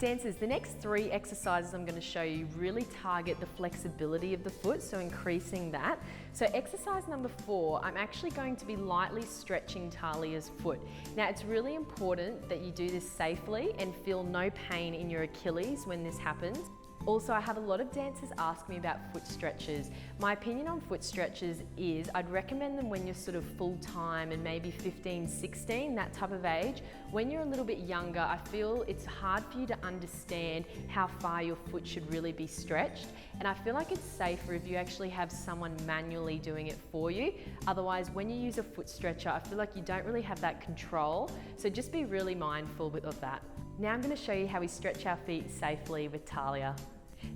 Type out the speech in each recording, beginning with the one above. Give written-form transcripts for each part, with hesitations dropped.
Dancers, the next 3 exercises I'm going to show you really target the flexibility of the foot, so increasing that. So exercise number 4, I'm actually going to be lightly stretching Talia's foot. Now it's really important that you do this safely and feel no pain in your Achilles when this happens. Also, I have a lot of dancers ask me about foot stretches. My opinion on foot stretches is I'd recommend them when you're sort of full-time and maybe 15, 16, that type of age. When you're a little bit younger, I feel it's hard for you to understand how far your foot should really be stretched. And I feel like it's safer if you actually have someone manually doing it for you. Otherwise, when you use a foot stretcher, I feel like you don't really have that control. So just be really mindful of that. Now I'm going to show you how we stretch our feet safely with Talia.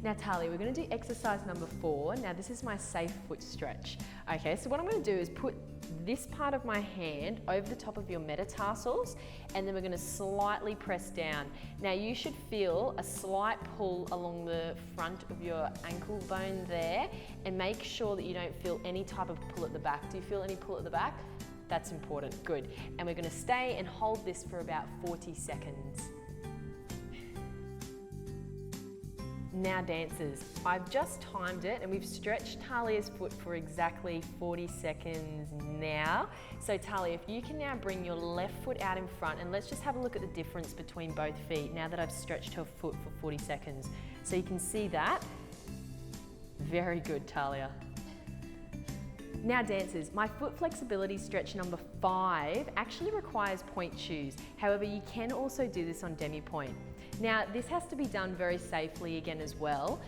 Now Talia, we're going to do exercise number 4. Now this is my safe foot stretch. Okay, so what I'm going to do is put this part of my hand over the top of your metatarsals, and then we're going to slightly press down. Now you should feel a slight pull along the front of your ankle bone there, and make sure that you don't feel any type of pull at the back. Do you feel any pull at the back? That's important, good. And we're going to stay and hold this for about 40 seconds. Now dancers, I've just timed it and we've stretched Talia's foot for exactly 40 seconds now. So Talia, if you can now bring your left foot out in front, and let's just have a look at the difference between both feet now that I've stretched her foot for 40 seconds. So you can see that. Very good, Talia. Now dancers, my foot flexibility stretch number 5 actually requires point shoes. However, you can also do this on demi-point. Now this has to be done very safely again as well.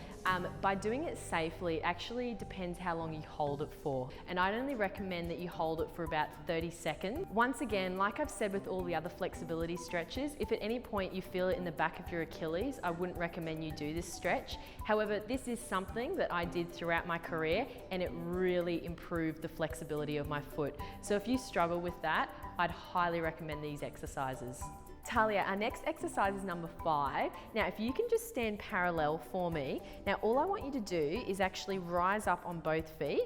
By doing it safely, it actually depends how long you hold it for. And I'd only recommend that you hold it for about 30 seconds. Once again, like I've said with all the other flexibility stretches, if at any point you feel it in the back of your Achilles, I wouldn't recommend you do this stretch. However, this is something that I did throughout my career and it really improved the flexibility of my foot. So if you struggle with that, I'd highly recommend these exercises. Talia, our next exercise is number 5. Now, if you can just stand parallel for me. Now, all I want you to do is actually rise up on both feet.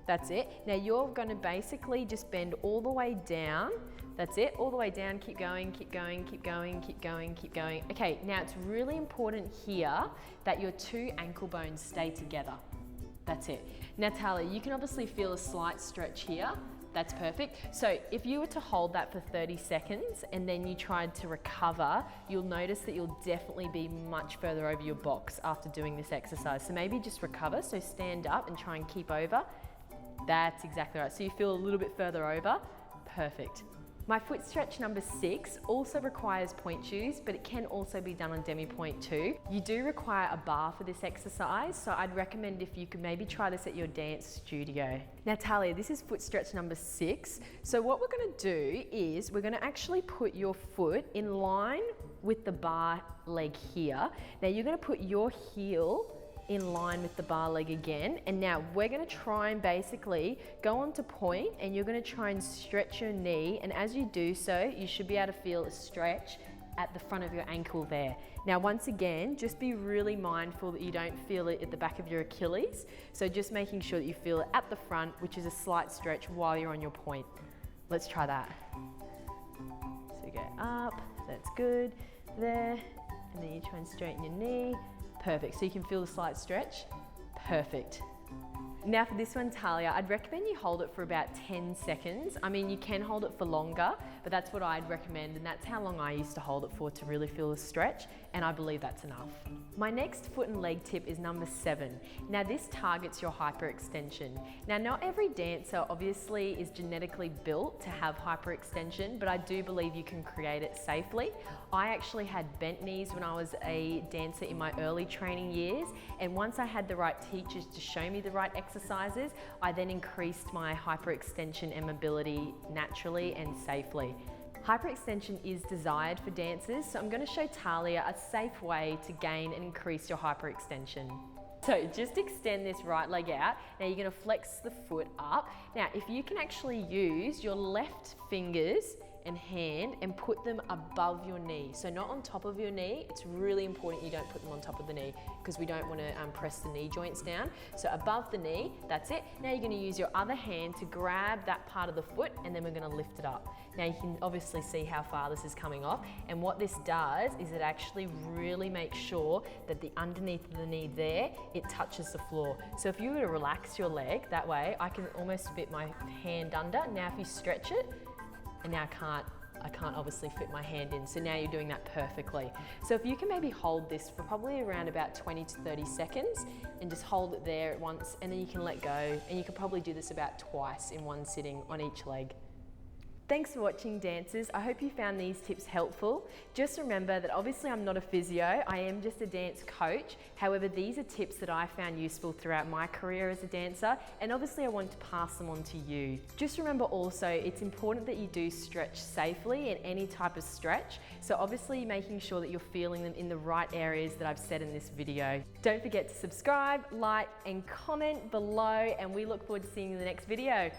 That's it. Now, you're going to basically just bend all the way down. That's it, all the way down. Keep going, keep going, keep going, keep going, keep going. Okay, now it's really important here that your 2 ankle bones stay together. That's it. Now, Talia, you can obviously feel a slight stretch here. That's perfect. So if you were to hold that for 30 seconds and then you tried to recover, you'll notice that you'll definitely be much further over your box after doing this exercise. So maybe just recover, so stand up and try and keep over. That's exactly right. So you feel a little bit further over. Perfect. My foot stretch number 6 also requires point shoes, but it can also be done on demi-point too. You do require a bar for this exercise, so I'd recommend if you could maybe try this at your dance studio. Now Talia, this is foot stretch number 6. So what we're going to do is we're going to actually put your foot in line with the bar leg here. Now you're going to put your heel in line with the bar leg again, and now we're going to try and basically go on to point, and you're going to try and stretch your knee, and as you do so you should be able to feel a stretch at the front of your ankle there. Now once again, just be really mindful that you don't feel it at the back of your Achilles, so just making sure that you feel it at the front, which is a slight stretch while you're on your point. Let's try that. So you go up, that's good, there, and then you try and straighten your knee. Perfect, so you can feel the slight stretch. Perfect. Now for this one, Talia, I'd recommend you hold it for about 10 seconds. I mean, you can hold it for longer, but that's what I'd recommend, and that's how long I used to hold it for to really feel the stretch, and I believe that's enough. My next foot and leg tip is number 7. Now this targets your hyperextension. Now not every dancer obviously is genetically built to have hyperextension, but I do believe you can create it safely. I actually had bent knees when I was a dancer in my early training years, and once I had the right teachers to show me the right exercises, I then increased my hyperextension and mobility naturally and safely. Hyperextension is desired for dancers, so I'm going to show Talia a safe way to gain and increase your hyperextension. So just extend this right leg out. Now you're going to flex the foot up. Now if you can actually use your left fingers and hand and put them above your knee. So not on top of your knee. It's really important you don't put them on top of the knee because we don't want to press the knee joints down. So above the knee, that's it. Now you're going to use your other hand to grab that part of the foot and then we're going to lift it up. Now you can obviously see how far this is coming off, and what this does is it actually really makes sure that the underneath of the knee there, it touches the floor. So if you were to relax your leg that way, I can almost fit my hand under. Now if you stretch it, and now I can't obviously fit my hand in, so now you're doing that perfectly. So if you can maybe hold this for probably around about 20 to 30 seconds and just hold it there at once, and then you can let go, and you can probably do this about twice in one sitting on each leg. Thanks for watching, dancers. I hope you found these tips helpful. Just remember that obviously I'm not a physio, I am just a dance coach. However, these are tips that I found useful throughout my career as a dancer, and obviously I want to pass them on to you. Just remember also, it's important that you do stretch safely in any type of stretch. So obviously making sure that you're feeling them in the right areas that I've said in this video. Don't forget to subscribe, like, and comment below, and we look forward to seeing you in the next video.